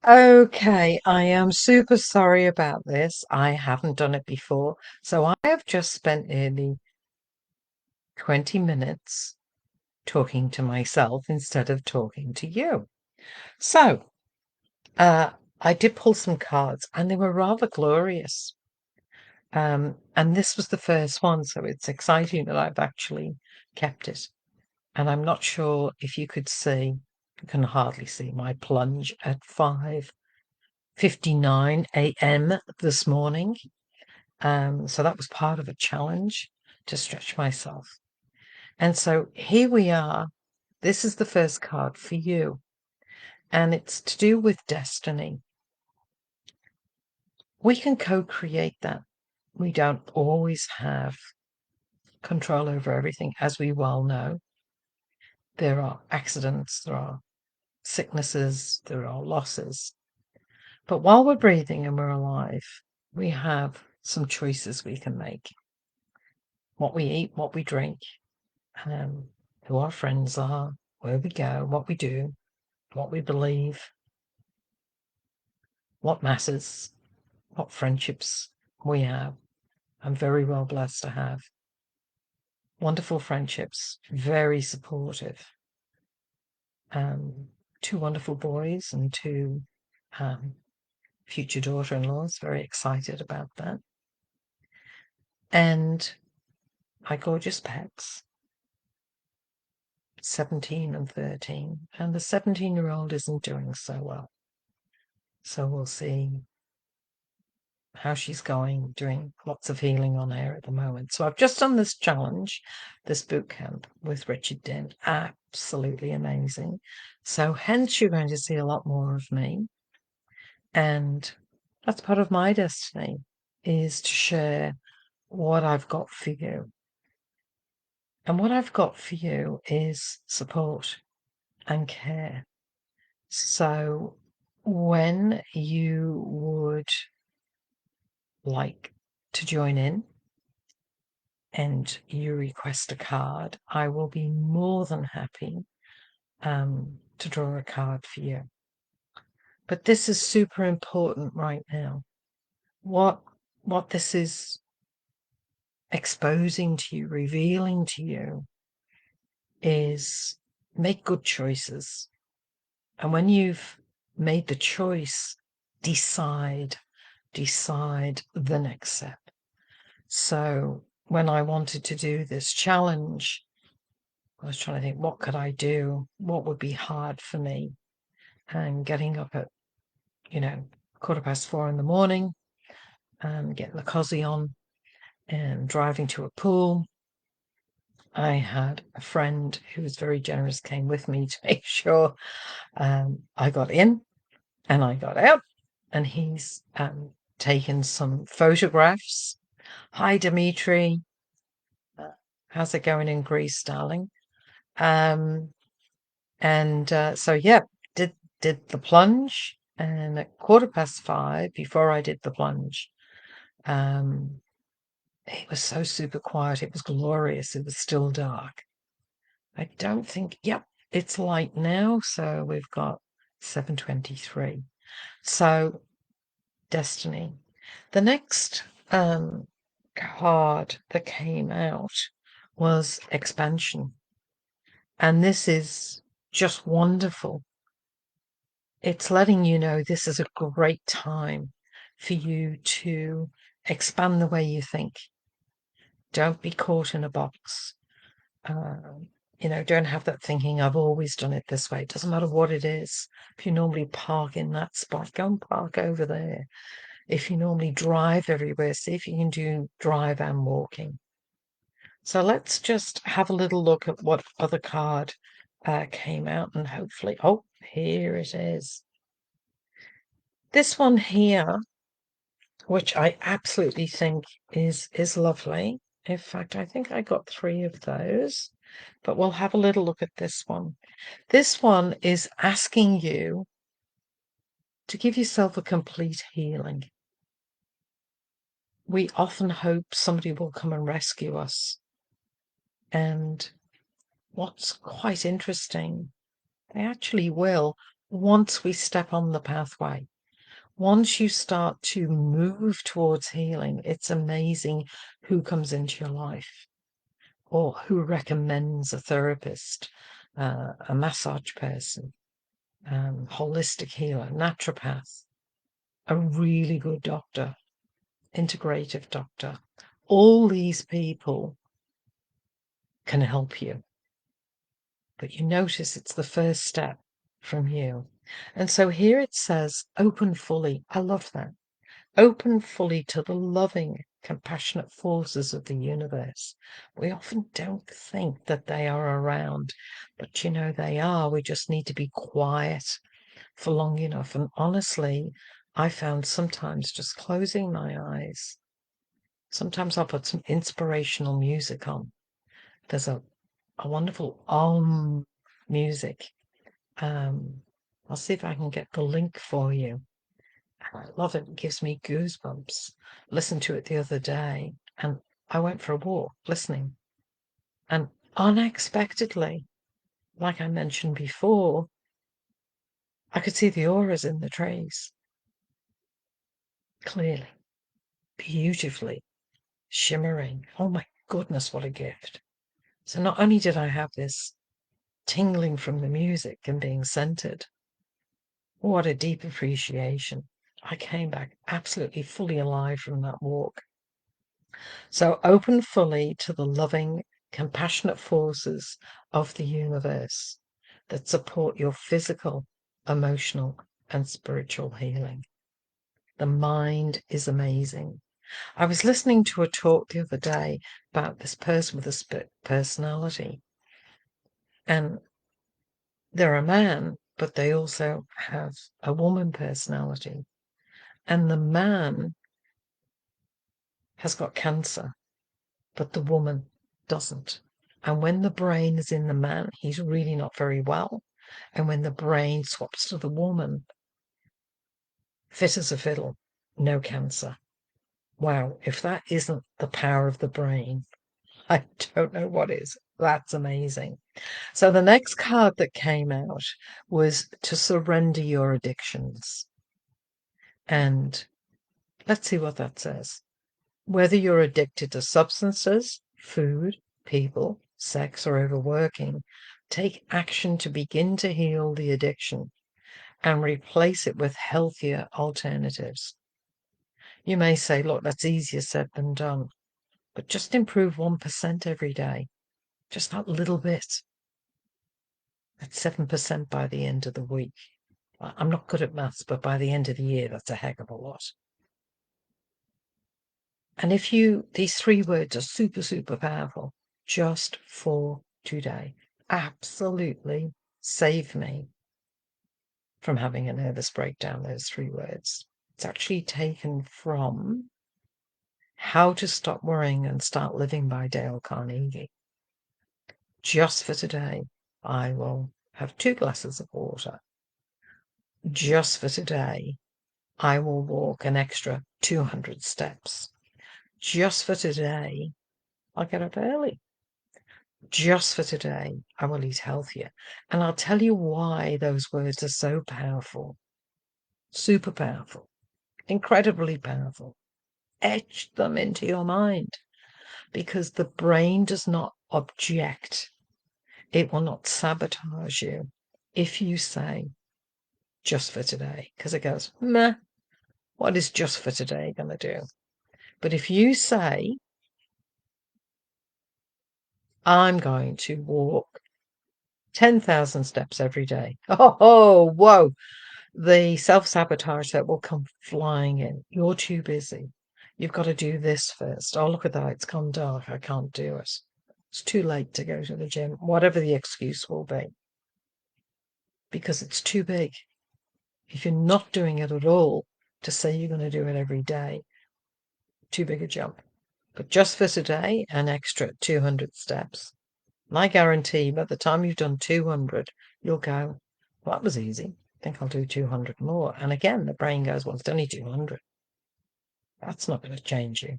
Okay, I am super sorry about this. I haven't done it before. So I have just spent nearly 20 minutes talking to myself instead of talking to you. So, uh, I did pull some cards and they were rather glorious. And this was the first one, so it's exciting that I've actually kept it. And I'm not sure if you could see, you can hardly see my plunge at 5:59 a.m. this morning. So that was part of a challenge to stretch myself. And so here we are. This is the first card for you, and it's to do with destiny. We can co-create that. We don't always have control over everything, as we well know. There are accidents, there are sicknesses, there are losses. But while we're breathing and we're alive, we have some choices we can make. What we eat, what we drink, who our friends are, where we go, what we do, what we believe, what matters, what friendships we have. I'm very well blessed to have wonderful friendships, very supportive. Two wonderful boys and two future daughter-in-laws, very excited about that. And my gorgeous pets, 17 and 13. And the 17-year-old isn't doing so well. So we'll see how she's going, doing lots of healing on her at the moment. So I've just done this challenge, this boot camp with Richard Dent. Absolutely amazing. So hence you're going to see a lot more of me. And that's part of my destiny, is to share what I've got for you. And what I've got for you is support and care. So when you would like to join in and you request a card, I will be more than happy to draw a card for you. But this is super important right now. What this is exposing to you, revealing to you, is make good choices. And when you've made the choice, decide the next step. So when I wanted to do this challenge, I was trying to think, what could I do? What would be hard for me? And getting up at, 4:15 in the morning and getting the cozy on and driving to a pool. I had a friend who was very generous, came with me to make sure I got in and I got out. And he's taken some photographs. Hi, Dimitri. How's it going in Greece, darling? So yeah, did the plunge, and at 5:15, before I did the plunge, it was so super quiet. It was glorious. It was still dark. I don't think, yep, it's light now. So we've got 7:23. So destiny. The next card that came out was expansion. And this is just wonderful. It's letting you know this is a great time for you to expand the way you think. Don't be caught in a box. Don't have that thinking, I've always done it this way. It doesn't matter what it is. If you normally park in that spot, go and park over there. If you normally drive everywhere, see if you can do drive and walking. So let's just have a little look at what other card came out, and hopefully, oh, here it is. This one here, which I absolutely think is lovely. In fact, I think I got 3 of those, but we'll have a little look at this one. This one is asking you to give yourself a complete healing. We often hope somebody will come and rescue us. And what's quite interesting, they actually will, once we step on the pathway, once you start to move towards healing, it's amazing who comes into your life or who recommends a therapist, a massage person, holistic healer, naturopath, a really good doctor, integrative doctor. All these people can help you. But you notice it's the first step from you. And so here it says, open fully. I love that. Open fully to the loving, compassionate forces of the universe. We often don't think that they are around, but they are. We just need to be quiet for long enough. And honestly, I found sometimes just closing my eyes, sometimes I'll put some inspirational music on. There's a wonderful music. I'll see if I can get the link for you. I love it. It gives me goosebumps. Listened to it the other day, and I went for a walk listening. And unexpectedly, like I mentioned before, I could see the auras in the trees. Clearly, beautifully, shimmering. Oh my goodness, what a gift. So not only did I have this tingling from the music and being centered, what a deep appreciation. I came back absolutely fully alive from that walk. So open fully to the loving, compassionate forces of the universe that support your physical, emotional, and spiritual healing. The mind is amazing. I was listening to a talk the other day about this person with a split personality. And they're a man, but they also have a woman personality. And the man has got cancer, but the woman doesn't. And when the brain is in the man, he's really not very well. And when the brain swaps to the woman, fit as a fiddle, no cancer. Wow, if that isn't the power of the brain, I don't know what is. That's amazing. So the next card that came out was to surrender your addictions. And let's see what that says. Whether you're addicted to substances, food, people, sex, or overworking, take action to begin to heal the addiction and replace it with healthier alternatives. You may say, look, that's easier said than done, but just improve 1% every day. Just that little bit. That's 7% by the end of the week. I'm not good at maths, but by the end of the year, that's a heck of a lot. And these 3 words are super, super powerful. Just for today. Absolutely save me from having a nervous breakdown, those 3 words. It's actually taken from How to Stop Worrying and Start Living by Dale Carnegie. Just for today, I will have 2 glasses of water. Just for today, I will walk an extra 200 steps. Just for today, I'll get up early. Just for today, I will eat healthier. And I'll tell you why those words are so powerful. Super powerful. Incredibly powerful. Etch them into your mind. Because the brain does not object. It will not sabotage you if you say, just for today. Because it goes, meh, what is just for today going to do? But if you say, I'm going to walk 10,000 steps every day. Oh, whoa. The self-sabotage that will come flying in. You're too busy. You've got to do this first. Oh, look at that. It's gone dark. I can't do it. It's too late to go to the gym, whatever the excuse will be. Because it's too big. If you're not doing it at all, to say you're going to do it every day, too big a jump. But just for today, an extra 200 steps. And I guarantee by the time you've done 200, you'll go, well, that was easy. I think I'll do 200 more. And again, the brain goes, well, it's only 200. That's not going to change you.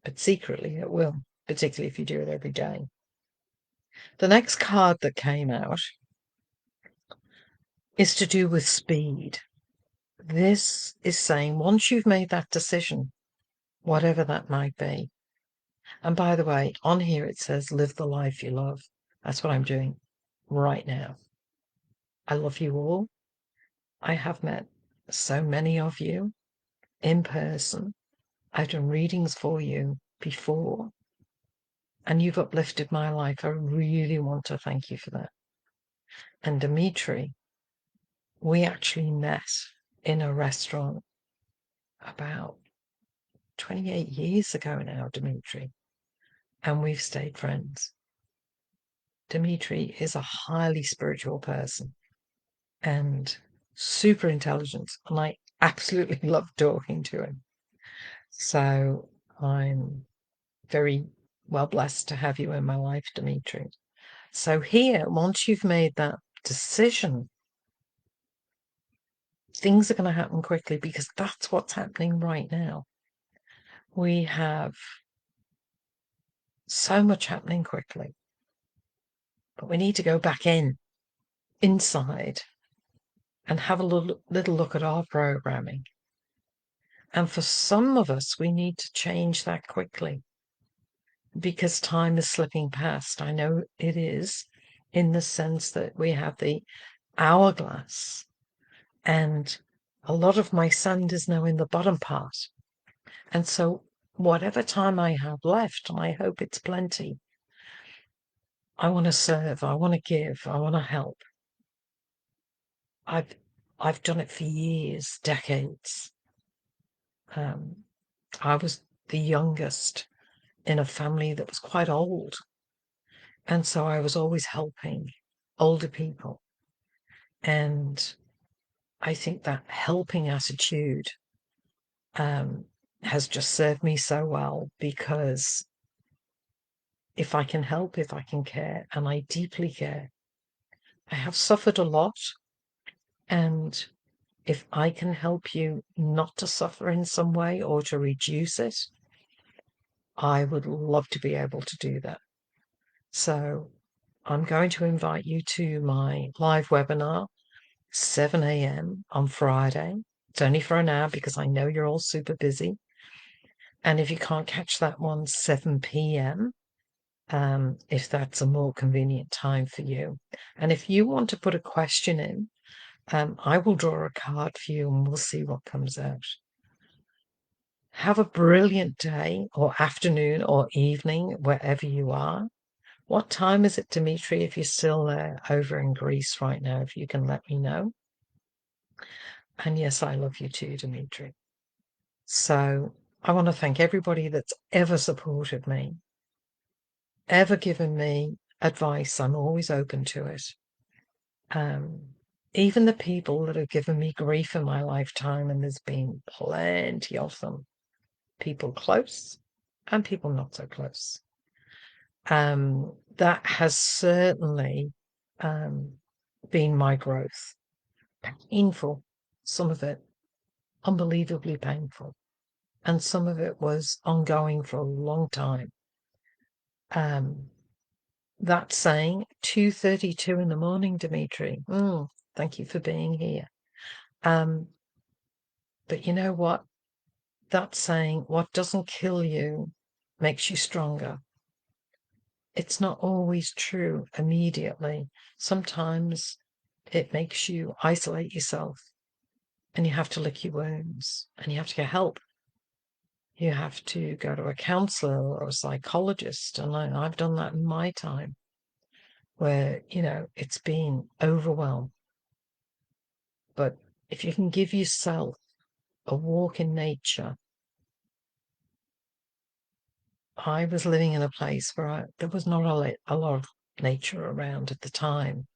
But secretly it will, particularly if you do it every day. The next card that came out is to do with speed. This is saying once you've made that decision, whatever that might be. And by the way, on here it says live the life you love. That's what I'm doing right now. I love you all. I have met so many of you in person. I've done readings for you before, and you've uplifted my life. I really want to thank you for that. And Dimitri, we actually met in a restaurant about 28 years ago now, Dimitri, and we've stayed friends. Dimitri is a highly spiritual person and super intelligent, and I absolutely love talking to him. So I'm very well blessed to have you in my life, Dimitri. So here, once you've made that decision, things are going to happen quickly because that's what's happening right now. We have so much happening quickly, but we need to go back inside and have a little look at our programming. And for some of us, we need to change that quickly because time is slipping past. I know it is, in the sense that we have the hourglass, and a lot of my sand is now in the bottom part. And so whatever time I have left, and I hope it's plenty, I want to serve, I want to give, I want to help. I've done it for years, decades. I was the youngest in a family that was quite old. And so I was always helping older people. And I think that helping attitude has just served me so well, because if I can help, if I can care, and I deeply care, I have suffered a lot. And if I can help you not to suffer in some way or to reduce it, I would love to be able to do that. So I'm going to invite you to my live webinar, 7 a.m. on Friday. It's only for an hour because I know you're all super busy. And if you can't catch that one, 7 p.m., if that's a more convenient time for you. And if you want to put a question in, I will draw a card for you and we'll see what comes out. Have a brilliant day or afternoon or evening, wherever you are. What time is it, Dimitri, if you're still there over in Greece right now, if you can let me know? And yes, I love you too, Dimitri. So I want to thank everybody that's ever supported me, ever given me advice. I'm always open to it. Even the people that have given me grief in my lifetime, and there's been plenty of them, people close and people not so close. That has certainly been my growth. Painful, some of it unbelievably painful, and some of it was ongoing for a long time. That saying, 2:32 in the morning, Dimitri. Thank you for being here. But you know what? That saying, what doesn't kill you makes you stronger. It's not always true immediately. Sometimes it makes you isolate yourself, and you have to lick your wounds, and you have to get help. You have to go to a counselor or a psychologist. And I've done that in my time where, it's been overwhelmed. But if you can give yourself a walk in nature. I was living in a place where there was not a lot of nature around at the time.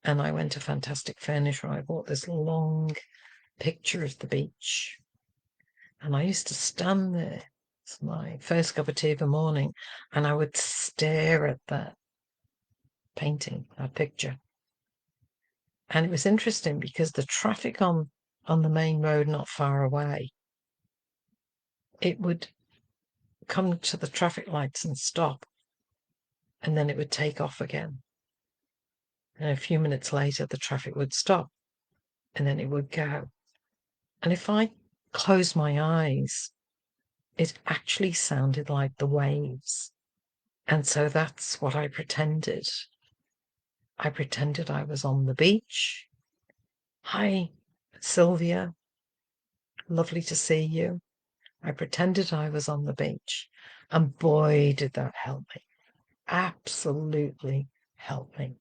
And I went to Fantastic Furniture. I bought this long picture of the beach. And I used to stand there. It's my first cup of tea of the morning. And I would stare at that painting, that picture. And it was interesting because the traffic on the main road not far away, it would come to the traffic lights and stop. And then it would take off again. And a few minutes later, the traffic would stop and then it would go. And if I closed my eyes, it actually sounded like the waves. And so that's what I pretended. I pretended I was on the beach. Hi, Sylvia. Lovely to see you. I pretended I was on the beach. And boy, did that help me. Absolutely help me.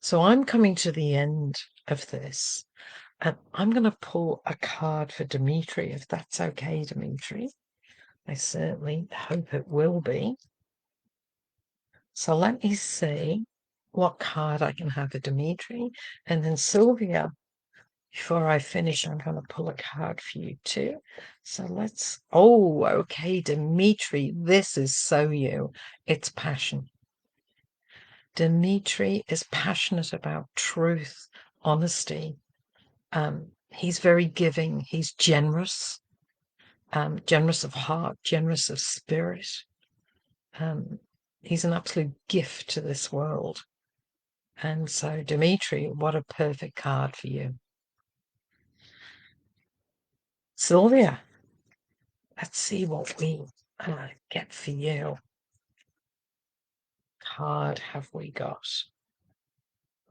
So I'm coming to the end of this. And I'm going to pull a card for Dimitri, if that's okay, Dimitri. I certainly hope it will be. So let me see what card I can have for Dimitri. And then Sylvia, before I finish, I'm going to pull a card for you too. So let's, oh, okay, Dimitri, this is so you. It's passion. Dimitri is passionate about truth, honesty. He's very giving. He's generous, generous of heart, generous of spirit. He's an absolute gift to this world. And so, Dimitri, what a perfect card for you. Sylvia, let's see what we get for you. Card have we got?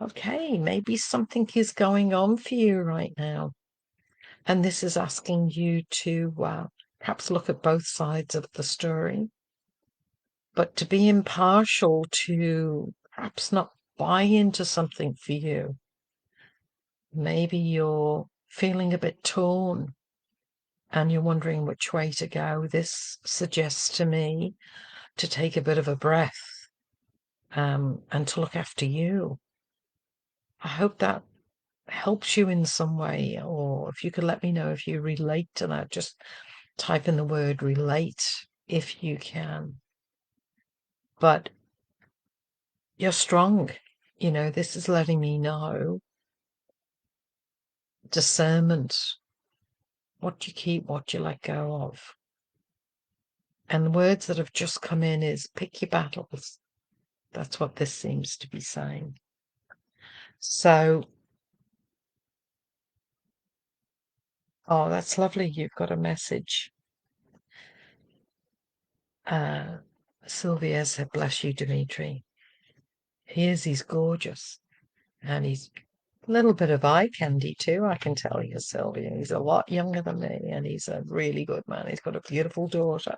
Okay, maybe something is going on for you right now. And this is asking you to perhaps look at both sides of the story, but to be impartial, to perhaps not buy into something for you. Maybe you're feeling a bit torn and you're wondering which way to go. This suggests to me to take a bit of a breath and to look after you. I hope that helps you in some way, or if you could let me know if you relate to that, just type in the word relate if you can. But you're strong. You know, this is letting me know discernment, what you keep, what you let go of. And the words that have just come in is pick your battles. That's what this seems to be saying. So, oh, that's lovely. You've got a message. Sylvia said, bless you, Dimitri. He's gorgeous. And he's a little bit of eye candy too, I can tell you, Sylvia. He's a lot younger than me and he's a really good man. He's got a beautiful daughter.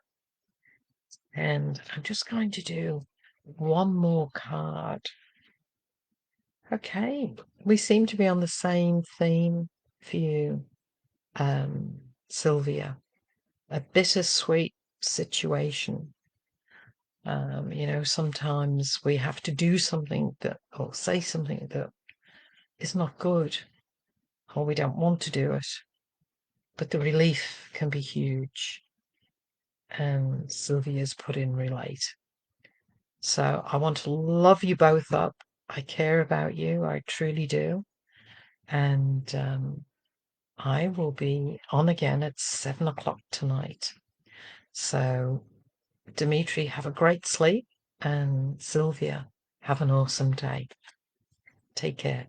And I'm just going to do one more card. Okay, we seem to be on the same theme for you, Sylvia. A bittersweet situation. You know, sometimes we have to do something that, or say something that is not good, or we don't want to do it, but the relief can be huge. And Sylvia's put in relate. So I want to love you both up. I care about you. I truly do. And I will be on again at 7 o'clock tonight. So, Dimitri, have a great sleep. And Sylvia, have an awesome day. Take care.